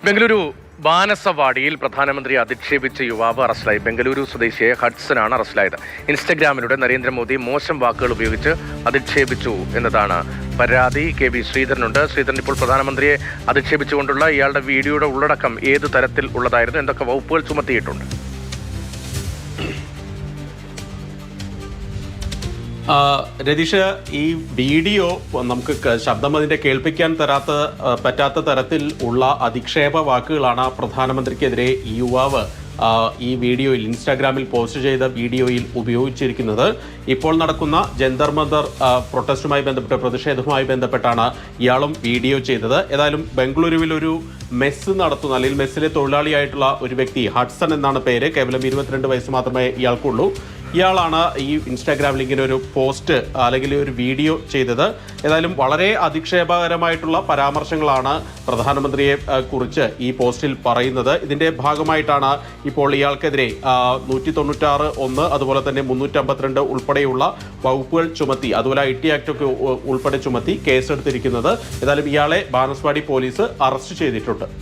ബംഗളൂരു ബാനസവാടിയിൽ പ്രധാനമന്ത്രി അധിക്ഷേപിച്ച യുവാവ് അറസ്റ്റിലായി. ബംഗളൂരു സ്വദേശിയായ ഹഡ്സനാണ് അറസ്റ്റിലായത്. ഇൻസ്റ്റഗ്രാമിലൂടെ നരേന്ദ്രമോദി മോശം വാക്കുകൾ ഉപയോഗിച്ച് അധിക്ഷേപിച്ചു എന്നതാണ് പരാതി. KV ശ്രീധരനുണ്ട്. ശ്രീധരൻ, ഇപ്പോൾ പ്രധാനമന്ത്രിയെ അധിക്ഷേപിച്ചുകൊണ്ടുള്ള ഇയാളുടെ വീഡിയോയുടെ ഉള്ളടക്കം ഏതു തരത്തിൽ ഉള്ളതായിരുന്നു? എന്തൊക്കെ വകുപ്പുകൾ ചുമത്തിയിട്ടുണ്ട്? രതീഷ്, ഈ വീഡിയോ നമുക്ക് ശബ്ദം അതിൻ്റെ കേൾപ്പിക്കാൻ പറ്റാത്ത തരത്തിൽ ഉള്ള അധിക്ഷേപ വാക്കുകളാണ് പ്രധാനമന്ത്രിക്കെതിരെ ഈ യുവാവ് ഈ വീഡിയോയിൽ ഇൻസ്റ്റാഗ്രാമിൽ പോസ്റ്റ് ചെയ്ത വീഡിയോയിൽ ഉപയോഗിച്ചിരിക്കുന്നത്. ഇപ്പോൾ നടക്കുന്ന ജന്തർ മന്ദർ പ്രൊട്ടസ്റ്റുമായി ബന്ധപ്പെട്ട് പ്രതിഷേധവുമായി ബന്ധപ്പെട്ടാണ് ഇയാളും വീഡിയോ ചെയ്തത്. ഏതായാലും ബംഗളൂരുവിൽ ഒരു മെസ്സ് നടത്തുന്ന അല്ലെങ്കിൽ മെസ്സിലെ തൊഴിലാളിയായിട്ടുള്ള ഒരു വ്യക്തി, ഹഡ്സൺ എന്നാണ് പേര്, കേവലം 22 വയസ്സ് മാത്രമേ ഇയാൾക്കുള്ളൂ. ഇയാളാണ് ഈ ഇൻസ്റ്റാഗ്രാമിൽ ഇങ്ങനെ ഒരു പോസ്റ്റ് അല്ലെങ്കിൽ ഒരു വീഡിയോ ചെയ്തത്. ഏതായാലും വളരെ അധിക്ഷേപകരമായിട്ടുള്ള പരാമർശങ്ങളാണ് പ്രധാനമന്ത്രിയെ കുറിച്ച് ഈ പോസ്റ്റിൽ പറയുന്നത്. ഇതിൻ്റെ ഭാഗമായിട്ടാണ് ഇപ്പോൾ ഇയാൾക്കെതിരെ 196(1) അതുപോലെ തന്നെ 352 ഉൾപ്പെടെയുള്ള വകുപ്പുകൾ ചുമത്തി, അതുപോലെ IT ആക്ട് ഒക്കെ ഉൾപ്പെടെ ചുമത്തി കേസെടുത്തിരിക്കുന്നത്. ഏതായാലും ഇയാളെ ബാനസവാടി പോലീസ് അറസ്റ്റ് ചെയ്തിട്ടുണ്ട്.